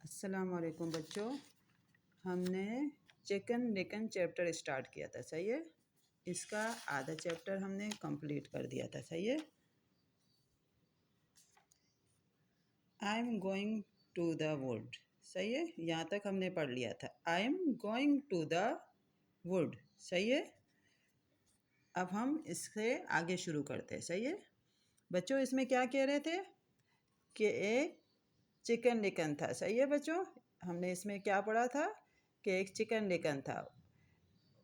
अस्सलाम वालेकुम बच्चों। हमने चिकन लिकन चैप्टर स्टार्ट किया था, सही है। इसका आधा चैप्टर हमने कंप्लीट कर दिया था, सही है। I am going to the wood, सही है। यहाँ तक हमने पढ़ लिया था। I am going to the wood, सही है। अब हम इससे आगे शुरू करते हैं, सही है बच्चों। इसमें क्या कह रहे थे कि एक चिकन लिकन था, सही है बच्चों। हमने इसमें क्या पढ़ा था कि एक चिकन लिकन था,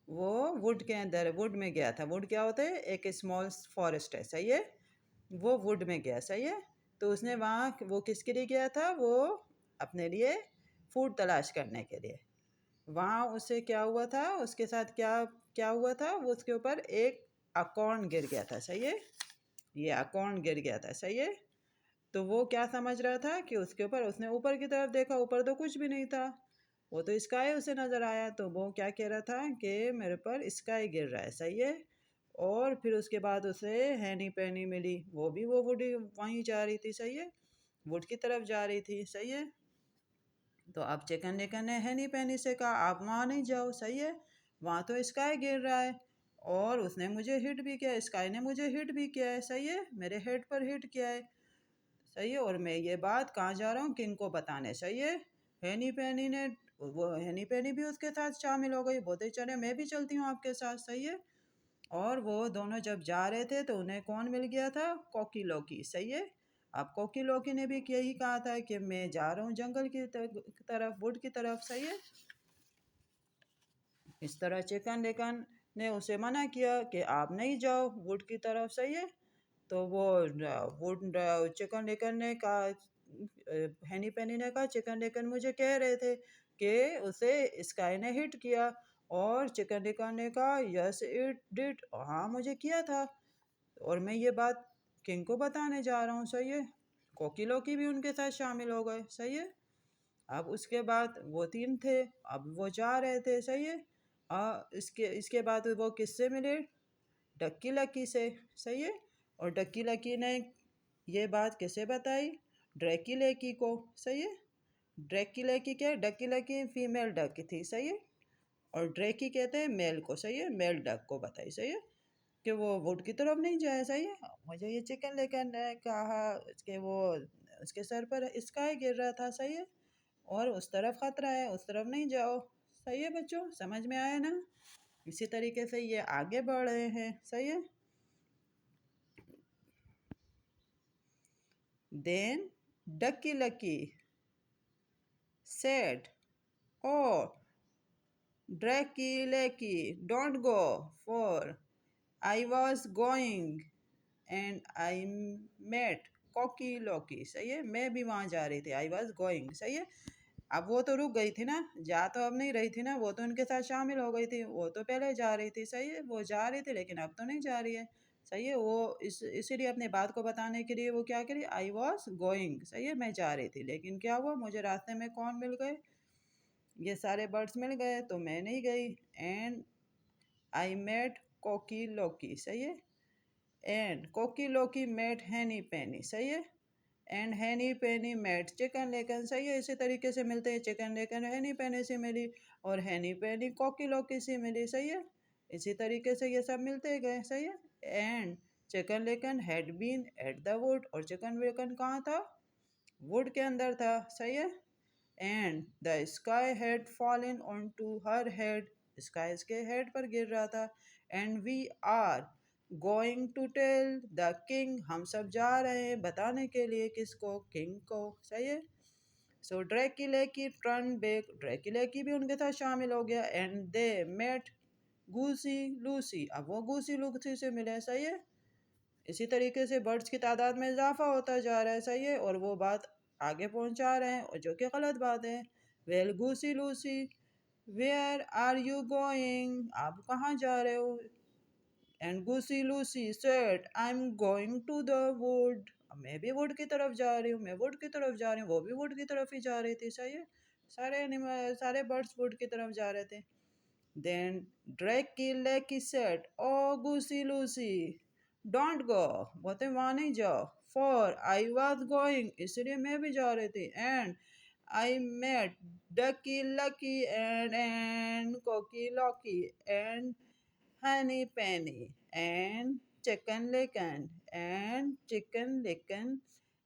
वो वुड के अंदर वुड में गया था। वुड क्या होता है? एक स्मॉल फॉरेस्ट है, सही है। वो वुड में गया, सही है। तो उसने वहाँ वो किसके लिए गया था? वो अपने लिए फूड तलाश करने के लिए। वहाँ उससे क्या हुआ था? उसके साथ क्या क्या हुआ था? वो उसके ऊपर एक अकॉर्न गिर गया था, सही है। ये अकॉर्न गिर गया था, सही है। तो वो क्या समझ रहा था कि उसके ऊपर, उसने ऊपर की तरफ देखा, ऊपर तो कुछ भी नहीं था, वो तो स्काई उसे नज़र आया। तो वो क्या कह रहा था कि मेरे पर स्काई गिर रहा है, सही है। और फिर उसके बाद उसे हैनी पैनी मिली, वो भी वो वुड वहीं जा रही थी, सही है। वुड की तरफ जा रही थी, सही है। तो अब चिकन लिकन ने हैनी पैनी से कहा आप वहाँ नहीं जाओ, सही है। वहाँ तो स्काई गिर रहा है और उसने मुझे हिट भी किया, स्काई ने मुझे हिट भी किया है, सही है। मेरे हेड पर हिट किया है, सही है। और मैं ये बात कहाँ जा रहा हूँ? किंग को बताने, सही है। हैनी पैनी ने, वो हैनी पैनी भी उसके साथ शामिल हो गई। बोलते चले मैं भी चलती हूँ आपके साथ, सही है। और वो दोनों जब जा रहे थे तो उन्हें कौन मिल गया था? कोकी लोकी, सही है। अब कोकी लोकी ने भी यही कहा था कि मैं जा रहा हूँ जंगल की तरफ, वुड की तरफ, सही है। इस तरह चिकन लिकन ने उसे मना किया कि आप नहीं जाओ वुड की तरफ, सही है। तो वो वुड चिकन लिकन ने कहा, हैनी पैनी ने कहा चिकन लिकन मुझे कह रहे थे कि उसे स्काई ने हिट किया। और चिकन लिकन ने कहा यस इट डिड, हाँ मुझे किया था और मैं ये बात किंग को बताने जा रहा हूँ, सही है। कोकी लोकी भी उनके साथ शामिल हो गए, सही है। अब उसके बाद वो तीन थे, अब वो जा रहे थे, सही है। इसके इसके बाद वो किससे मिले? डक्की लकी से, सही है। और डक्की लकी ने ये बात किसे बताई? ड्रैकी लेकी को, सही है। ड्रैकी लेकी क्या है? डक्की लकी फीमेल डक थी, सही है। और ड्रैकी कहते हैं मेल को, सही है। मेल डक को बताई, सही है, कि वो वुड की तरफ नहीं जाए, सही है। मुझे ये चिकन लेकर कहा कि वो उसके सर पर स्काई गिर रहा था, सही है। और उस तरफ खतरा है, उस तरफ नहीं जाओ, सही है बच्चों। समझ में आया ना? इसी तरीके से ये आगे बढ़ रहे हैं, सही है। Then Ducky Lucky said, oh, Dracky Lucky, don't go, for I was going and I met Cocky Loki, सही है। मैं भी वहाँ जा रही थी, I was going, सही है। अब वो तो रुक गई थी ना, जा तो अब नहीं रही थी ना, वो तो उनके साथ शामिल हो गई थी। वो तो पहले जा रही थी, सही है। वो जा रही थी लेकिन अब तो नहीं जा रही है, सही है। वो इसीलिए अपने बात को बताने के लिए वो क्या करी? आई वॉज गोइंग, सही है, मैं जा रही थी। लेकिन क्या हुआ? मुझे रास्ते में कौन मिल गए? ये सारे बर्ड्स मिल गए तो मैं नहीं गई। एंड आई मेट कोकी लोकी, सही है। एंड कोकी लोकी मेट हैनी पेनी, सही है। एंड हैनी पेनी मेट चिकन लेकन, सही है। इसी तरीके से मिलते हैं। चिकन लेकन हैनी पेनी से मिली और हैनी पेनी कोकी लोकी से मिली, सही है। इसी तरीके से ये सब मिलते गए, सही है। And Chicken Licken had been at the wood, और चिकन लेकन कहाँ था? वुड के अंदर था, सही है। And the sky had fallen on to her head, sky इसके हेड पर गिर रहा था। And we are going to tell the king, हम सब जा रहे हैं बताने के लिए, किसको? किंग को, सही है। सो ड्रैकी लेकी टर्न बैक, ड्रैकी लेकी भी उनके साथ शामिल हो गया। एंड दे मेट गूसी लूसी, अब वो गूसी लूसी से मिले, सही है। इसी तरीके से बर्ड्स की तादाद में इजाफा होता जा रहा है, सही है। और वो बात आगे पहुंचा रहे हैं, और जो कि गलत बात है। Well Goosey Lucy where are you going, आप कहाँ जा रहे हो? And Goosey Lucy said I am going to the wood, मैं भी वुड की तरफ जा रही हूँ, मैं वुड की तरफ जा रही हूँ। वो भी वुड की तरफ ही जा रही थी, सही है। सारे बर्ड्स वुड की तरफ जा रहे थे। Then Drakey Lakey said oh Goosey Loosey don't go, बोलते वहाँ नहीं जाओ। फॉर आई वॉज गोइंग, इसलिए मैं भी जा रही थी। And I met Ducky Lucky and Cocky Locky and Honey Penny and Chicken Licken and Chicken Licken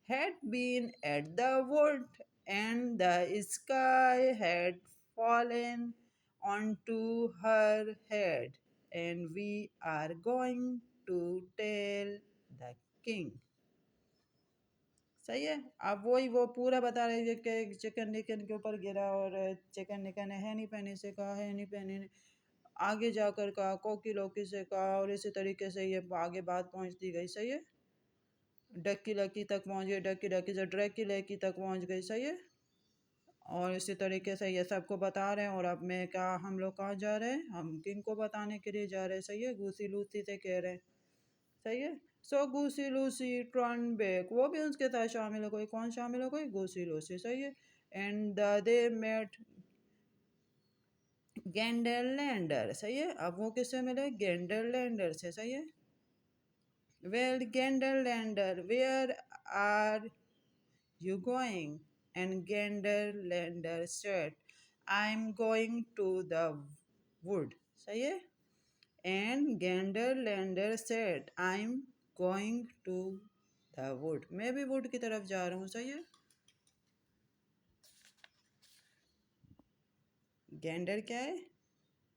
had been at the wood and the sky had fallen onto her head and we are going to tell the king. सही है। अब वही वो पूरा बता रहे हैं कि चिकन निकन के ऊपर गिरा और चिकन निकन ने हैनी पैनी से कहा, हैनी पैनी ने आगे जाकर कहा, कोकी लोकी से कहा और इसी तरीके से ये आगे बात पहुंचती गई। सही है। डक्की लकी तक पहुंच गई, डक्की लकी से ड्रैकी लकी तक पहुंच गई। सही है। और इसी तरीके से ये सबको बता रहे हैं। और अब मैं क्या, हम लोग कहाँ जा रहे हैं, हम किंग को बताने के लिए जा रहे हैं। सही है। घूसी लूसी से कह रहे हैं। सही है। सो घूसी लूसी टर्न बैक, वो भी उसके साथ शामिल हो गई। कौन शामिल हो गई? Goosey Loosey. सही है। And they met Gander Lander. सही है। अब वो किससे मिले? गेंडरलैंडर से। सही है। Well Gander Lander, where are you going? And Genderlander said, I'm going to the wood. सही है। And Genderlander said, I'm going to the wood. मैं भी wood की तरफ जा रहा हूँ। सही है। गेंडर क्या है?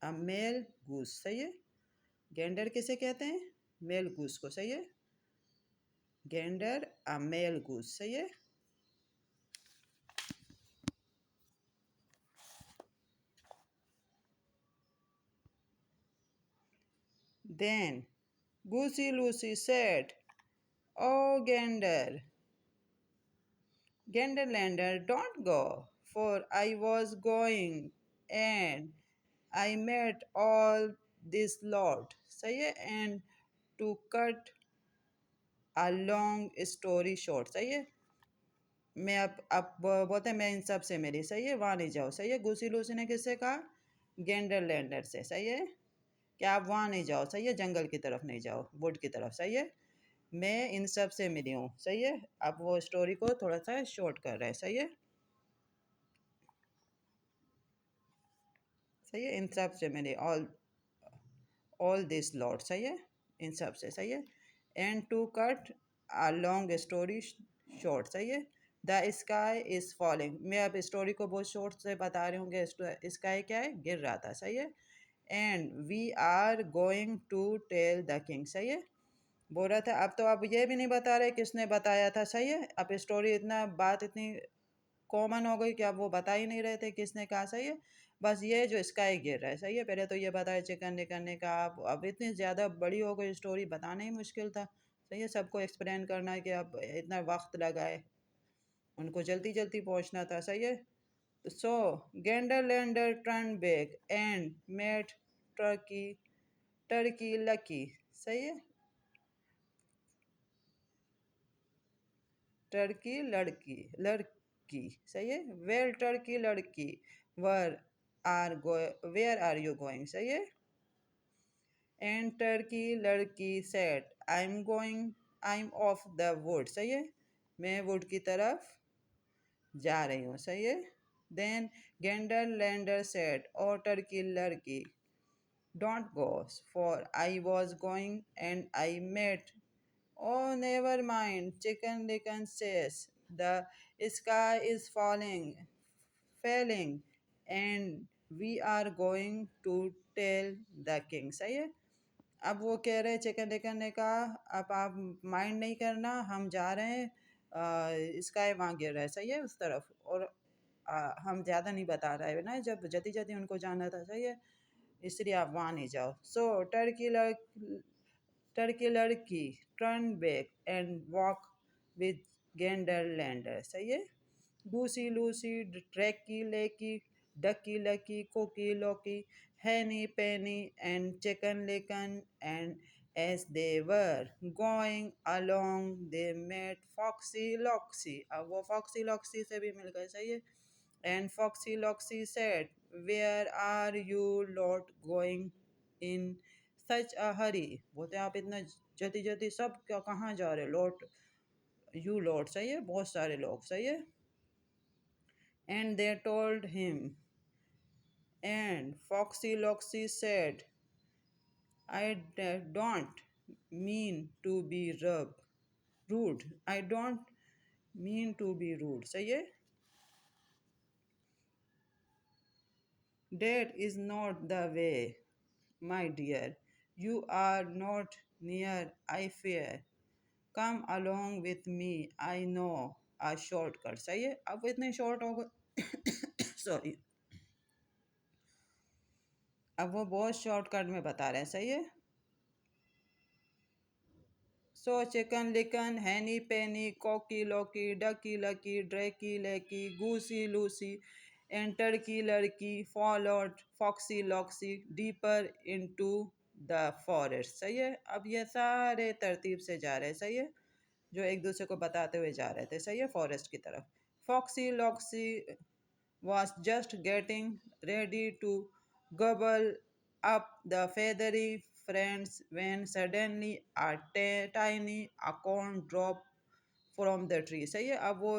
अ मेल गूस। सही है। गेंडर किसे कहते हैं? मेल गूस को। सही है। गेंडर अ मेल गूस। सही है। Then Goosey Lucy said, Oh Gander, Genderlander, don't go, for I was going and I met all this lot. सही है। And to cut a long story short। सही है। मैं अब बोलते हैं मैं इन सब से मिली। सही है। वहाँ नहीं जाओ। सही है। घुसी लूसी ने किससे कहा? गेंडरलैंडर से। सही है। कि आप वहाँ नहीं जाओ। सही है। जंगल की तरफ नहीं जाओ, वुड की तरफ। सही है। मैं इन सब से मिली हूँ। सही है। अब वो स्टोरी को थोड़ा सा शॉर्ट कर रहा है। सही है। सही है। इन सब से मिली, ऑल दिस लॉट। सही है। इन सब से। सही है। And to cut a long story short. सही है। द स्काई इज फॉलिंग, मैं अब स्टोरी को बहुत शॉर्ट से बता रही हूँ कि स्काई क्या है? गिर रहा था। सही है। And we are going to tell the king. सही है। बोल रहा था अब तो अब ये भी नहीं बता रहे किसने बताया था। सही है। अब स्टोरी इतना बात इतनी कॉमन हो गई कि अब वो बता ही नहीं रहे थे किसने कहा। सही है। बस ये जो स्काई गिर रहा है। सही है। पहले तो ये बताया चिकन निकलने का, अब इतनी ज़्यादा बड़ी हो गई स्टोरी, बताना ही मुश्किल था। सही है। सबको एक्सप्लेन करना है कि अब इतना वक्त लगा है, उनको जल्दी जल्दी पहुंचना था। सही है। So Gander Lander turn back and met Turkey Turkey Lucky. सही है। टर्की लड़की लड़की। सही है। Well Turkey Lurkey, where are go where are you going. सही है। And Turkey Lurkey said, I am off the wood. सही है। मैं वुड की तरफ जा रही हूँ। सही है। Then Gander Lander said, oh Turkey Lurkey, don't go, for I was going and I met. Oh, never mind, Chicken Licken says. The sky is falling, and we are going to tell the king. सही है। अब वो कह रहे chicken लिकन ने कहा अब आप माइंड नहीं करना, हम जा रहे हैं, स्काई वहाँ गिर रहा है। सही है। उस तरफ। और हम ज़्यादा नहीं बता रहे हैं ना, जब जल्दी जल्दी उनको जाना था। सही है। इसलिए आप वहाँ नहीं जाओ। So Turkey Lurkey turn back and walk with Gander Lander. सही है। बूसी लूसी ट्रैकी लेकी डकी lucky Cocky Locky Henny Penny and Chicken Licken and as they were going along they met foxy loxy। अब वो foxy loxy से भी मिल गए। सही है। and foxy loxy said, where are you lot going in such a hurry? बोलते हैं आप इतना जल्दी जल्दी सब क्या, कहाँ जा रहे? Lot, you lot. सही है। बहुत सारे लोग। सही है। And they told him. And Foxy Loxy said, don't mean to be rude. I don't mean to be rude. सही है? That is not the way, my dear. You are not near, I fear. Come along with me, I know a shortcut. सही है? अब वो इतने short हो गए sorry, अब वो बहुत शॉर्टकट में बता रहे हैं. सही है? So chicken licken, henny penny, cocky locky, ducky lucky, draky lacky, goosey loosey, and turkey lurky followed foxy loxy deeper into the forest. सही है? अब ये सारे तरतीब से जा रहे हैं. सही है? जो एक दूसरे को बताते हुए जा रहे थे. सही है? फॉरेस्ट की तरफ. Foxy Loxy was just getting ready to gobble up the feathery friends when suddenly a tiny acorn dropped from the tree. सही है? अब वो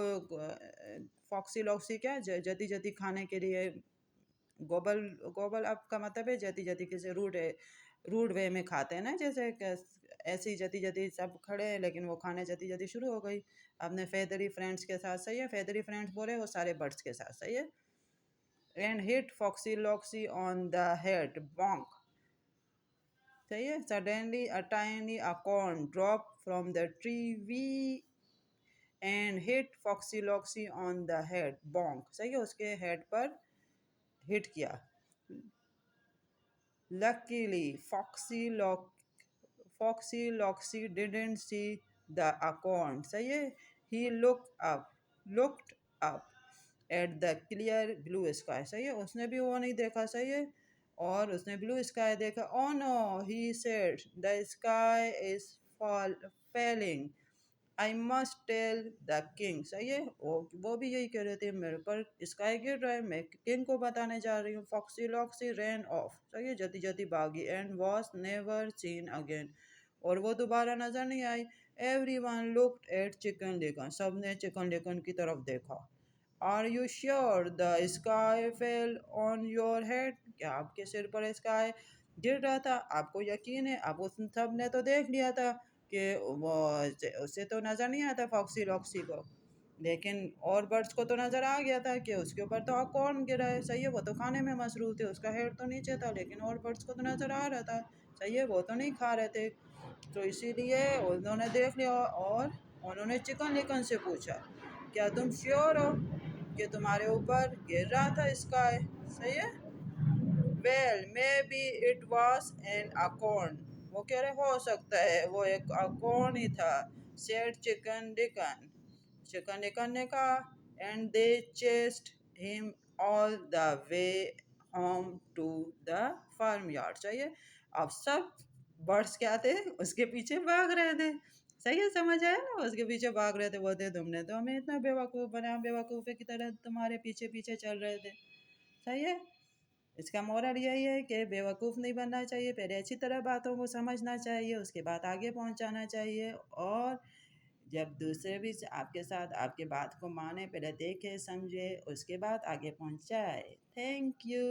फॉक्सी लॉक्सी क्या जल्दी जल्दी खाने के लिए गोबल गोबल अप का मतलब है जल्दी जल्दी किसी रूड वे में खाते हैं ना, जैसे ऐसी जल्दी जल्दी सब खड़े हैं लेकिन वो खाने जल्दी जल्दी शुरू हो गई अपने फेदरी फ्रेंड्स के साथ. सही है? फेदरी फ्रेंड्स बोले वो सारे बर्ड्स के साथ. सही है? And hit Foxy Loxy on the head. Bonk. सही है? Suddenly a tiny acorn dropped from the tree and hit Foxy Loxy on the head. Bonk. सही है? उसके हेड पर हिट किया. Luckily, Foxy Loxy didn't see the acorn. सही है? He looked up at the clear blue sky. सही है? उसने भी वो नहीं देखा. सही है? और उसने ब्लू स्काई देखा. Oh no, he said, the sky is falling. I must tell the king. सही है? वो भी यही कह रहे थे, मेरे पर स्काई गिर रहा है, मैं किंग को बताने जा रही हूँ. Foxy Loxy ran off. सही है? जल्दी जल्दी भागी. And was never seen again. और वो दोबारा नजर नहीं आई. Everyone looked at Chicken Licken. सबने चिकन लिकन की तरफ देखा. Are you sure the sky fell on your head? क्या आपके सिर पर स्काई गिर रहा था? आपको यकीन है? अब उस सब ने तो देख लिया था कि वो उसे तो नज़र नहीं आता फॉक्सी लॉक्सी को, लेकिन और बर्ड्स को तो नज़र आ गया था कि उसके ऊपर तो कौन गिरा है. सही है? वो तो खाने में मसरूफ थे, उसका हेड तो नीचे था, लेकिन और बर्ड्स को तो नज़र आ रहा था. सही है? वो तो नहीं खा रहे थे, तो इसीलिए उन्होंने देख लिया और उन्होंने चिकन लिकन से पूछा, क्या तुम श्योर हो कि तुम्हारे ऊपर गिर रहा था स्काई? सही है? Well may be it was an अकॉर्न. वो कह रहे हो सकता है वो एक अकॉर्न ही था. सेड चिकन डिकन ने कहा. And they chased him all the way home to the farm yard. चाहिए? अब सब बर्ड्स क्या थे, उसके पीछे भाग रहे थे. सही है? समझ आया ना? उसके पीछे भाग रहे थे. बोलते तुमने तो हमें इतना बेवकूफ़ बनाया, बेवकूफ़े की तरह तुम्हारे पीछे पीछे चल रहे थे. सही है? इसका मोरल यही है कि बेवकूफ़ नहीं बनना चाहिए, पहले अच्छी तरह बातों को समझना चाहिए, उसके बाद आगे पहुंचाना चाहिए. और जब दूसरे भी आपके साथ आपके बात को माने, पहले देखे समझे, उसके बाद आगे पहुंचाए. Thank you.